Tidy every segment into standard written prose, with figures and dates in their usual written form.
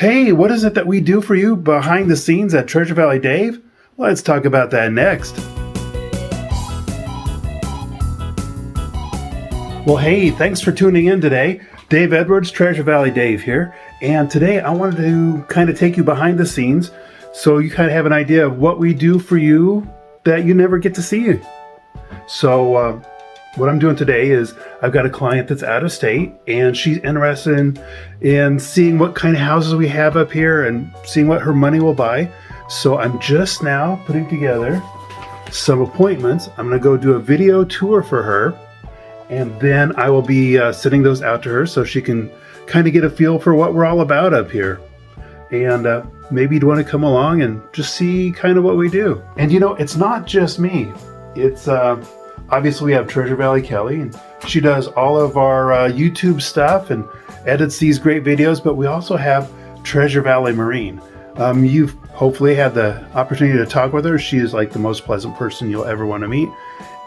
Hey, what is it that we do for you behind the scenes at Treasure Valley Dave? Let's talk about that next. Well, hey, thanks for tuning in today. Dave Edwards, Treasure Valley Dave here. And today I wanted to kind of take you behind the scenes so you kind of have an idea of what we do for you that you never get to see. So what I'm doing today is I've got a client that's out of state and she's interested in seeing what kind of houses we have up here and seeing what her money will buy. So I'm just now putting together some appointments. I'm going to go do a video tour for her, and then I will be sending those out to her so she can kind of get a feel for what we're all about up here. And maybe you'd want to come along and just see kind of what we do. And you know, it's not just me. It's obviously we have Treasure Valley Kelly, and she does all of our YouTube stuff and edits these great videos, but we also have Treasure Valley Marine. You've hopefully had the opportunity to talk with her. She is like the most pleasant person you'll ever want to meet.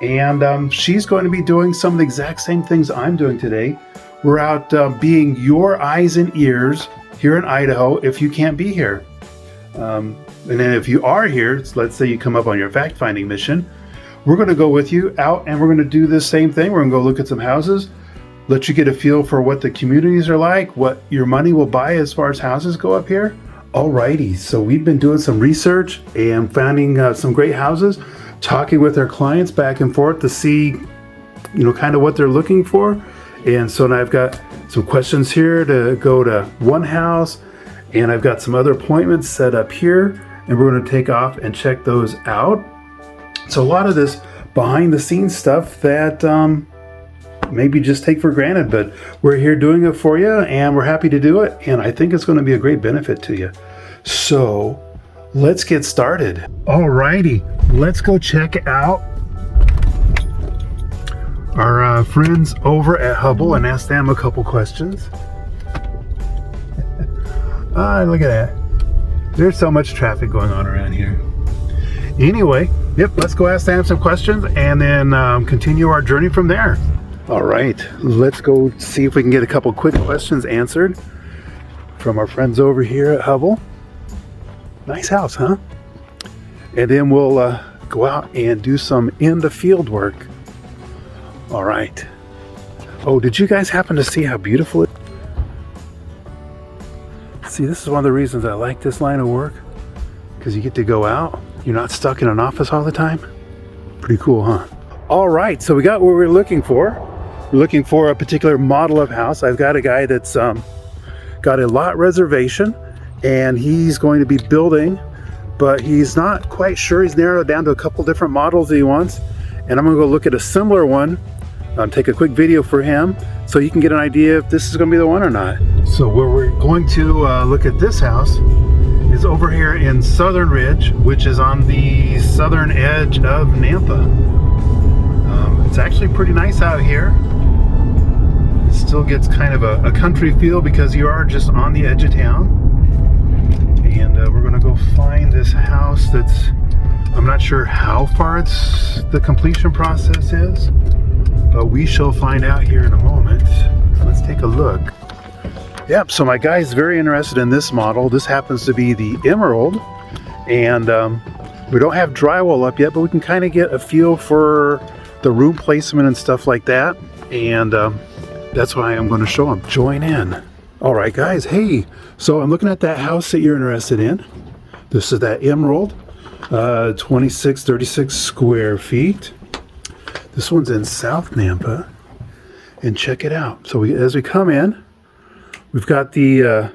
And she's going to be doing some of the exact same things I'm doing today. We're out being your eyes and ears here in Idaho if you can't be here. And then if you are here, let's say you come up on your fact-finding mission, we're going to go with you out and we're going to do this same thing. We're going to go look at some houses, let you get a feel for what the communities are like, what your money will buy as far as houses go up here. Alrighty, so we've been doing some research and finding some great houses, talking with our clients back and forth to see, you know, kind of what they're looking for. And so now I've got some questions here to go to one house, and I've got some other appointments set up here, and we're going to take off and check those out. So a lot of this behind the scenes stuff that maybe just take for granted, but we're here doing it for you and we're happy to do it. And I think it's going to be a great benefit to you. So let's get started. Alrighty, let's go check out our friends over at Hubble and ask them a couple questions. Look at that. There's so much traffic going on around here. Anyway, yep, let's go ask them some questions and then continue our journey from there. All right, let's go see if we can get a couple quick questions answered from our friends over here at Hubble. Nice house, huh? And then we'll go out and do some in the field work. All right. Oh, did you guys happen to see how beautiful it is? See, this is one of the reasons I like this line of work, because you get to go out. You're not stuck in an office all the time. Pretty cool, huh? All right, so we got what we're looking for. We're looking for a particular model of house. I've got a guy that's got a lot reservation, and he's going to be building, but he's not quite sure. He's narrowed down to a couple different models that he wants, and I'm gonna go look at a similar one, take a quick video for him, so you can get an idea if this is gonna be the one or not. So where we're going to look at this house is over here in Southern Ridge, which is on the southern edge of Nampa. It's actually pretty nice out here. It still gets kind of a country feel because you are just on the edge of town. And we're gonna go find this house that's, I'm not sure how far the completion process is, but we shall find out here in a moment. Let's take a look. Yep, so my guy's very interested in this model. This happens to be the Emerald, and we don't have drywall up yet, but we can kind of get a feel for the room placement and stuff like that, and that's why I'm going to show him. Join in. All right, guys, hey, so I'm looking at that house that you're interested in. This is that Emerald, 2636 square feet. This one's in South Nampa, and check it out. So as we come in, we've got the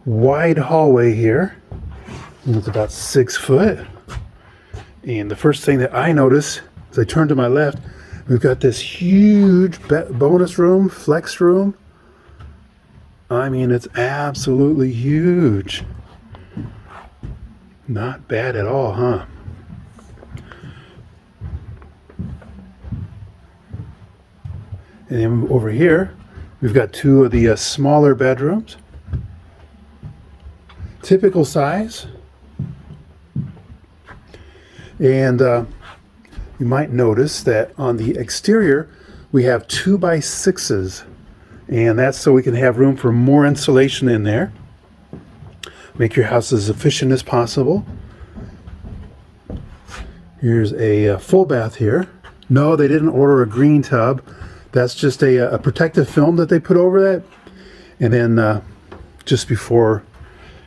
wide hallway here, and it's about 6 foot. And the first thing that I notice as I turn to my left, we've got this huge bonus room, flex room. I mean, it's absolutely huge. Not bad at all, huh? And then over here, we've got two of the smaller bedrooms. Typical size. And you might notice that on the exterior, we have 2x6s. And that's so we can have room for more insulation in there. make your house as efficient as possible. Here's a full bath here. No, they didn't order a green tub. That's just a protective film that they put over that. And then just before,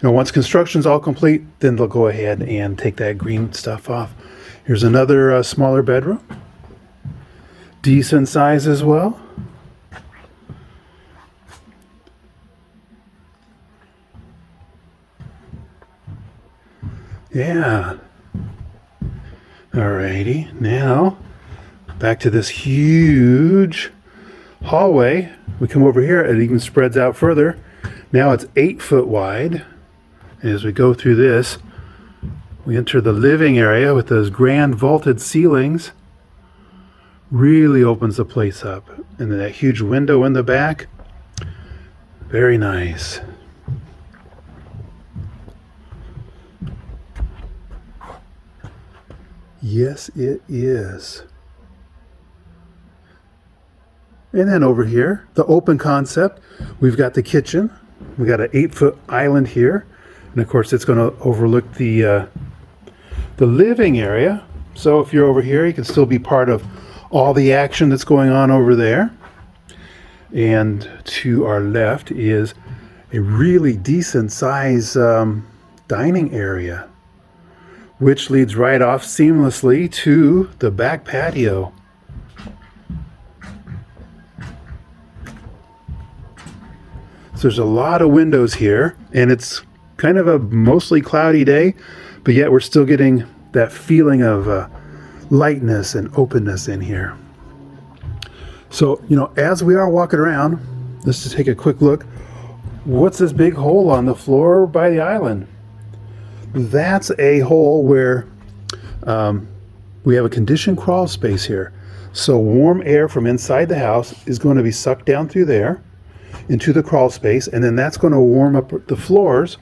once construction's all complete, then they'll go ahead and take that green stuff off. Here's another smaller bedroom. Decent size as well. Yeah. Alrighty, now back to this huge hallway. We come over here, it even spreads out further. Now it's 8 foot wide. As we go through this, we enter the living area with those grand vaulted ceilings. Really opens the place up. And then that huge window in the back. Very nice. Yes, it is. And then over here, the open concept, we've got the kitchen. We got an 8 foot island here. And of course, it's going to overlook the living area. So if you're over here, you can still be part of all the action that's going on over there. And to our left is a really decent size dining area, which leads right off seamlessly to the back patio. So there's a lot of windows here, and it's kind of a mostly cloudy day, but yet we're still getting that feeling of lightness and openness in here. So, as we are walking around, let's just take a quick look. What's this big hole on the floor by the island? That's a hole where we have a conditioned crawl space here. So warm air from inside the house is going to be sucked down through there into the crawl space, and then that's going to warm up the floors,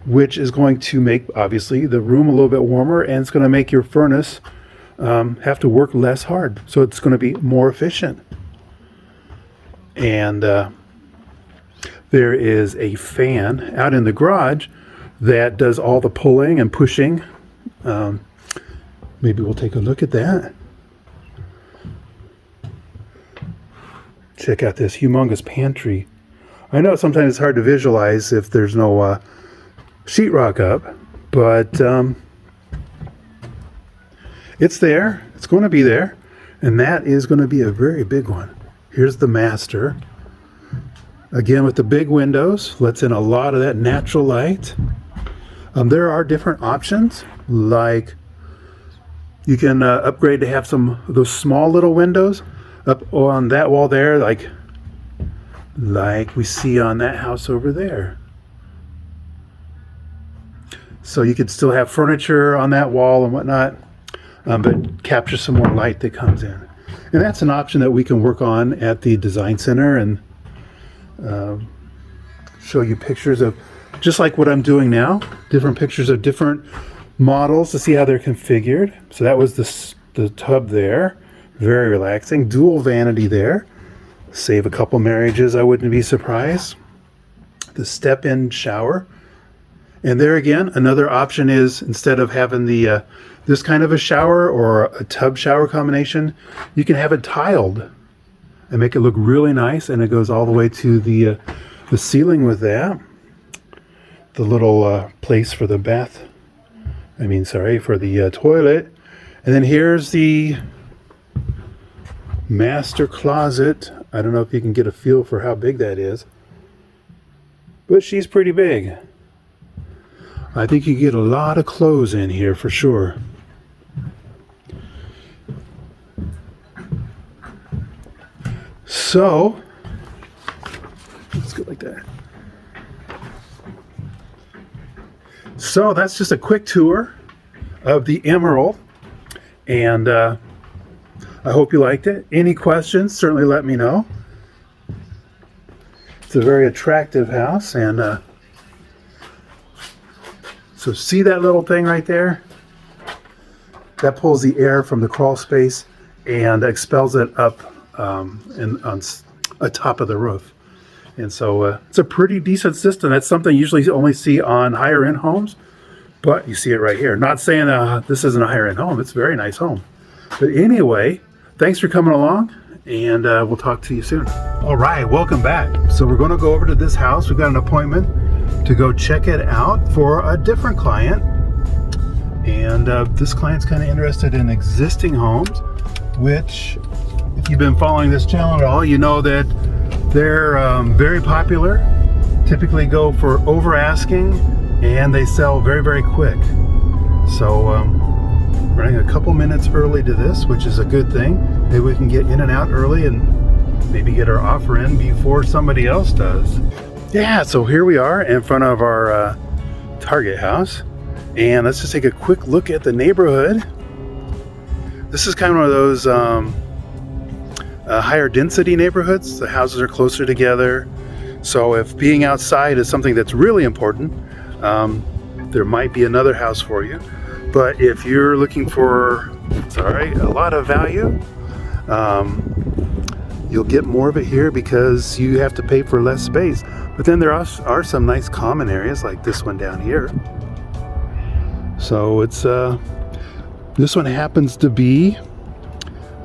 which is going to make, obviously, the room a little bit warmer, and it's going to make your furnace have to work less hard. So it's going to be more efficient. And there is a fan out in the garage that does all the pulling and pushing. Maybe we'll take a look at that. Check out this humongous pantry. I know sometimes it's hard to visualize if there's no sheetrock up, but it's there. It's going to be there, and that is going to be a very big one. Here's the master. Again, with the big windows, lets in a lot of that natural light. There are different options, like you can upgrade to have some of those small little windows up on that wall there, like we see on that house over there. So you could still have furniture on that wall and whatnot, but capture some more light that comes in. And that's an option that we can work on at the design center and show you pictures of, just like what I'm doing now, different pictures of different models to see how they're configured. So that was the tub there. Very relaxing. Dual vanity there. Save a couple marriages, I wouldn't be surprised. The step-in shower. And there again, another option is, instead of having the this kind of a shower or a tub shower combination, you can have it tiled and make it look really nice, and it goes all the way to the ceiling with that. The little place for the for the toilet. And then here's the master closet. I don't know if you can get a feel for how big that is, but she's pretty big. I think you get a lot of clothes in here for sure. So let's go like that. So that's just a quick tour of the Emerald, and I hope you liked it. Any questions, certainly let me know. It's a very attractive house, and so see that little thing right there? That pulls the air from the crawl space and expels it up and on top of the roof. And so it's a pretty decent system. That's something you usually only see on higher end homes, but you see it right here. Not saying this isn't a higher end home. It's a very nice home. But anyway, thanks for coming along, and we'll talk to you soon. All right, welcome back. So we're going to go over to this house. We've got an appointment to go check it out for a different client. And this client's kind of interested in existing homes, which, if you've been following this channel at all, you know that they're very popular, typically go for over asking, and they sell very, very quick. So running a couple minutes early to this, which is a good thing. Maybe we can get in and out early and maybe get our offer in before somebody else does. Yeah, so here we are in front of our target house. And let's just take a quick look at the neighborhood. This is kind of one of those higher density neighborhoods. The houses are closer together. So if being outside is something that's really important, there might be another house for you. But if you're looking for, a lot of value, you'll get more of it here because you have to pay for less space. But then there are some nice common areas like this one down here. So it's this one happens to be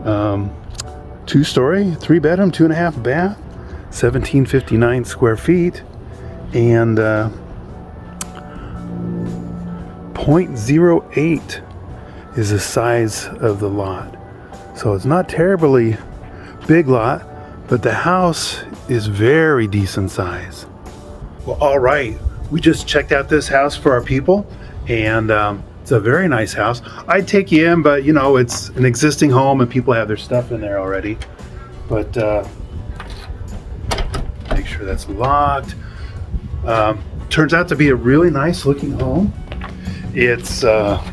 2-story, 3-bedroom, 2.5 bath, 1759 square feet, and 0.08 is the size of the lot. So it's not terribly big lot, but the house is very decent size. Well, all right, we just checked out this house for our people, and it's a very nice house. I'd take you in, but you know, it's an existing home and people have their stuff in there already. But make sure that's locked. Turns out to be a really nice looking home. It's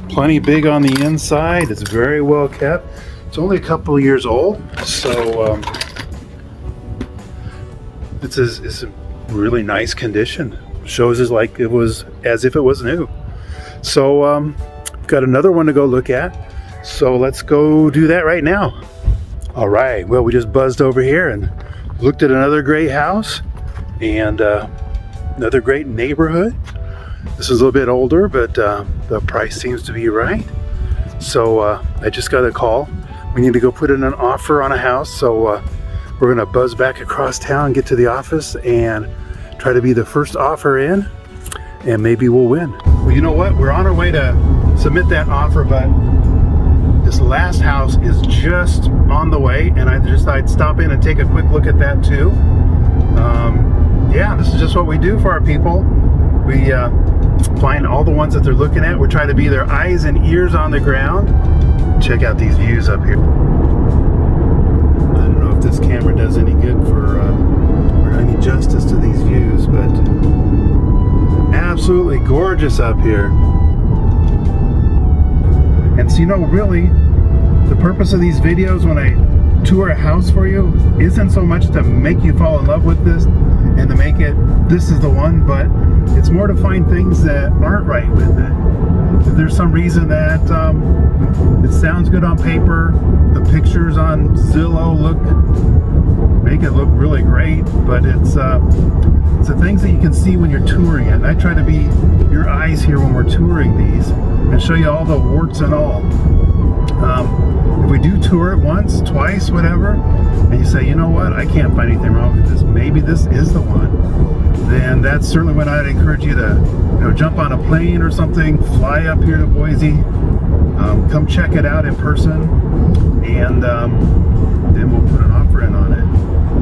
plenty big on the inside. It's very well kept. It's only a couple of years old, so it's a really nice condition. Shows as like it was, as if it was new. So got another one to go look at, so let's go do that right now. All right, well, we just buzzed over here and looked at another great house and another great neighborhood. This is a little bit older, but the price seems to be right. So I just got a call. We need to go put in an offer on a house, so we're gonna buzz back across town, get to the office, and try to be the first offer in, and maybe we'll win. Well, you know what? We're on our way to submit that offer, but this last house is just on the way, and I just thought I'd stop in and take a quick look at that too. Yeah, this is just what we do for our people. We find all the ones that they're looking at. We try to be their eyes and ears on the ground. Check out these views up here. I don't know if this camera does any good for or any justice to these views, but absolutely gorgeous up here. And so, you know, really the purpose of these videos when I tour a house for you isn't so much to make you fall in love with this and to make it this is the one, but it's more to find things that aren't right with it. If there's some reason that it sounds good on paper, the pictures on Zillow make it look really great, but it's the things that you can see when you're touring it. And I try to be your eyes here when we're touring these and show you all the warts and all. If we do tour it once, twice, whatever, and you say, you know what, I can't find anything wrong with this, maybe this is the one, then that's certainly when I'd encourage you to, you know, jump on a plane or something, fly up here to Boise, come check it out in person, and then we'll put an offer in on it.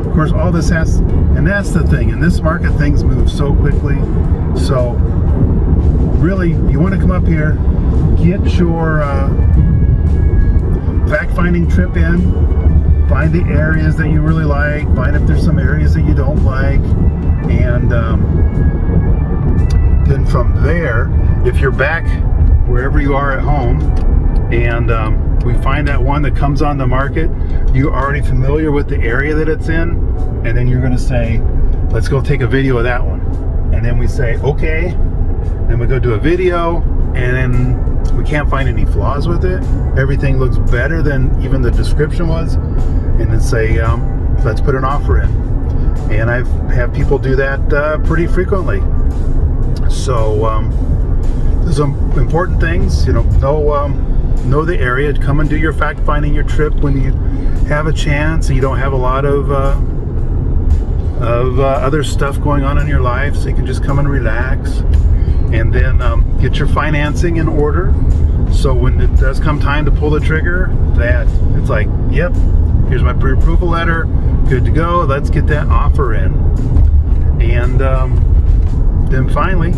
Of course, all this has, and that's the thing, in this market things move so quickly, so really you want to come up here, get your fact-finding trip in, find the areas that you really like, find if there's some areas that you don't like, and then from there, if you're back wherever you are at home and we find that one that comes on the market, you're already familiar with the area that it's in, and then you're going to say, let's go take a video of that one. And then we say, okay, then we go do a video, and then we can't find any flaws with it. Everything looks better than even the description was, and then say, let's put an offer in. and I've had people do that pretty frequently. So there's some important things, know the area. Come and do your fact-finding your trip when you have a chance and you don't have a lot of other stuff going on in your life, so you can just come and relax, and then get your financing in order, so when it does come time to pull the trigger, that it's like, yep, here's my pre-approval letter, good to go, let's get that offer in. And then finally,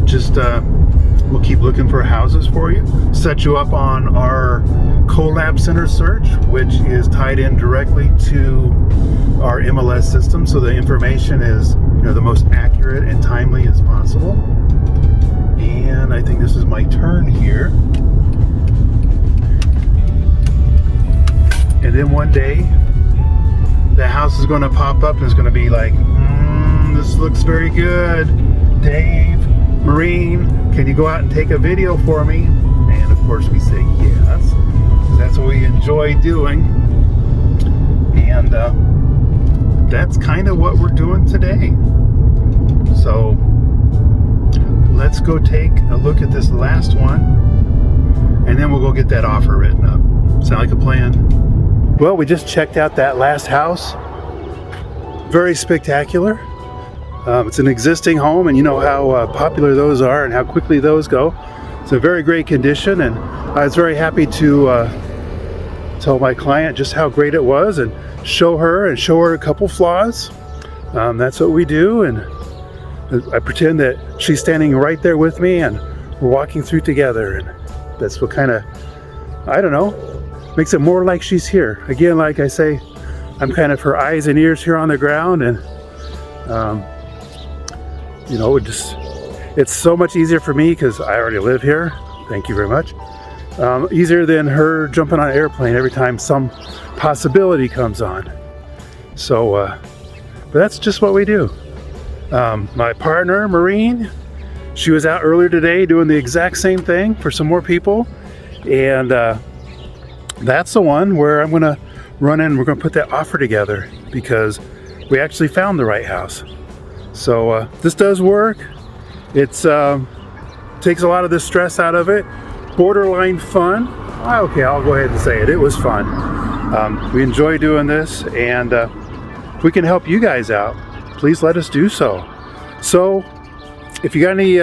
just we'll keep looking for houses for you, set you up on our Collab Center search, which is tied in directly to our MLS system, so the information is the most accurate and timely as possible. And I think this is my turn here. And then one day the house is going to pop up and it's going to be like, this looks very good, Dave, Marine, can you go out and take a video for me? And of course we say yes, because that's what we enjoy doing. And that's kind of what we're doing today. So let's go take a look at this last one, and then we'll go get that offer written up. Sound like a plan? Well, we just checked out that last house. Very spectacular. It's an existing home, and you know how popular those are and how quickly those go. It's a very great condition, and I was very happy to tell my client just how great it was and show her a couple flaws. That's what we do, and I pretend that she's standing right there with me and we're walking through together, and that's what kind of, I don't know, makes it more like she's here. Again, like I say, I'm kind of her eyes and ears here on the ground, and it's so much easier for me because I already live here. Thank you very much. Easier than her jumping on an airplane every time some possibility comes on. So, but that's just what we do. My partner, Marine, she was out earlier today doing the exact same thing for some more people. And that's the one where I'm going to run in. We're going to put that offer together because we actually found the right house. So this does work. It's takes a lot of the stress out of it. Borderline fun. Okay, I'll go ahead and say it. It was fun. We enjoy doing this, and if we can help you guys out, please let us do so. So if you got any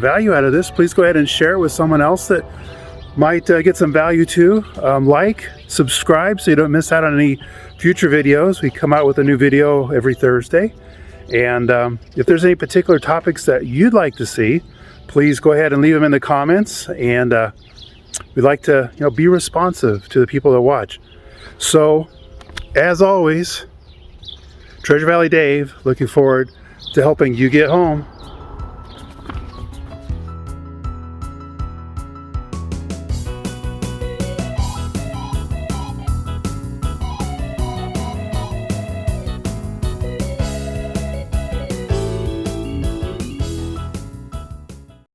value out of this, please go ahead and share it with someone else that might get some value too. Like, subscribe so you don't miss out on any future videos. We come out with a new video every Thursday. And if there's any particular topics that you'd like to see, please go ahead and leave them in the comments. And we'd like to be responsive to the people that watch. So as always, Treasure Valley Dave, looking forward to helping you get home.